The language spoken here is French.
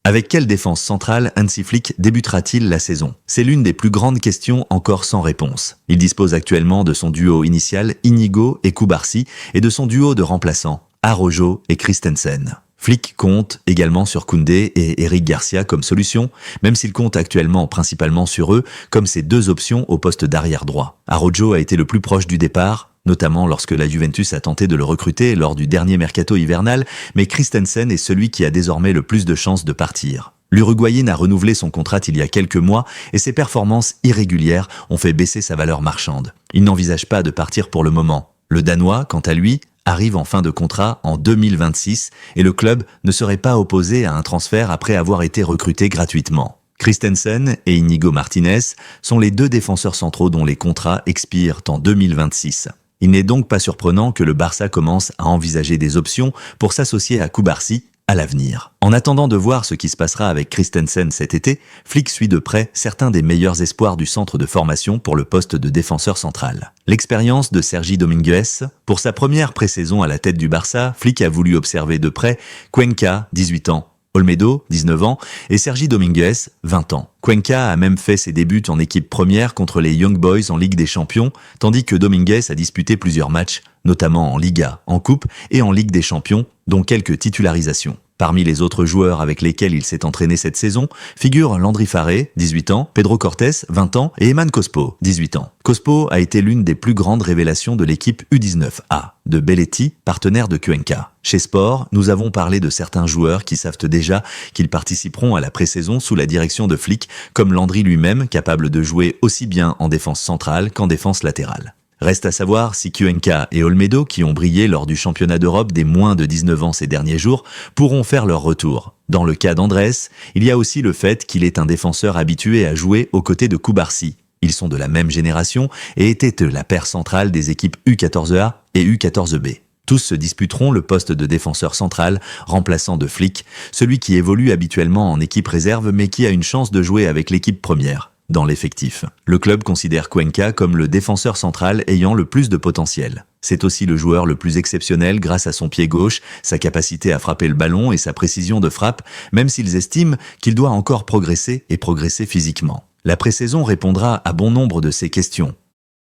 Avec quelle défense centrale Hansi Flick débutera-t-il la saison? C'est l'une des plus grandes questions encore sans réponse. Il dispose actuellement de son duo initial Inigo et Cubarsí et de son duo de remplaçants Araujo et Christensen. Flick compte également sur Koundé et Eric Garcia comme solution, même s'il compte actuellement principalement sur eux comme ses deux options au poste d'arrière droit. Araujo a été le plus proche du départ, notamment lorsque la Juventus a tenté de le recruter lors du dernier mercato hivernal, mais Christensen est celui qui a désormais le plus de chances de partir. L'Uruguayen a renouvelé son contrat il y a quelques mois et ses performances irrégulières ont fait baisser sa valeur marchande. Il n'envisage pas de partir pour le moment. Le Danois, quant à lui, arrive en fin de contrat en 2026 et le club ne serait pas opposé à un transfert après avoir été recruté gratuitement. Christensen et Inigo Martinez sont les deux défenseurs centraux dont les contrats expirent en 2026. Il n'est donc pas surprenant que le Barça commence à envisager des options pour s'associer à Cubarsí à l'avenir. En attendant de voir ce qui se passera avec Christensen cet été, Flick suit de près certains des meilleurs espoirs du centre de formation pour le poste de défenseur central. L'expérience de Sergi Dominguez. Pour sa première pré-saison à la tête du Barça, Flick a voulu observer de près Cuenca, 18 ans, Olmedo, 19 ans, et Sergi Dominguez, 20 ans. Cuenca a même fait ses débuts en équipe première contre les Young Boys en Ligue des Champions, tandis que Dominguez a disputé plusieurs matchs, notamment en Liga, en Coupe et en Ligue des Champions, dont quelques titularisations. Parmi les autres joueurs avec lesquels il s'est entraîné cette saison, figurent Landry Farré, 18 ans, Pedro Cortés, 20 ans, et Eman Cospo, 18 ans. Cospo a été l'une des plus grandes révélations de l'équipe U19A, de Belletti, partenaire de Cuenca. Chez Sport, nous avons parlé de certains joueurs qui savent déjà qu'ils participeront à la pré-saison sous la direction de Flick, comme Landry lui-même, capable de jouer aussi bien en défense centrale qu'en défense latérale. Reste à savoir si Cuenca et Olmedo, qui ont brillé lors du championnat d'Europe des moins de 19 ans ces derniers jours, pourront faire leur retour. Dans le cas d'Andrés, il y a aussi le fait qu'il est un défenseur habitué à jouer aux côtés de Cubarsí. Ils sont de la même génération et étaient la paire centrale des équipes U14A et U14B. Tous se disputeront le poste de défenseur central, remplaçant de Flick, celui qui évolue habituellement en équipe réserve mais qui a une chance de jouer avec l'équipe première. Dans l'effectif. Le club considère Cuenca comme le défenseur central ayant le plus de potentiel. C'est aussi le joueur le plus exceptionnel grâce à son pied gauche, sa capacité à frapper le ballon et sa précision de frappe, même s'ils estiment qu'il doit encore progresser et progresser physiquement. La pré-saison répondra à bon nombre de ces questions.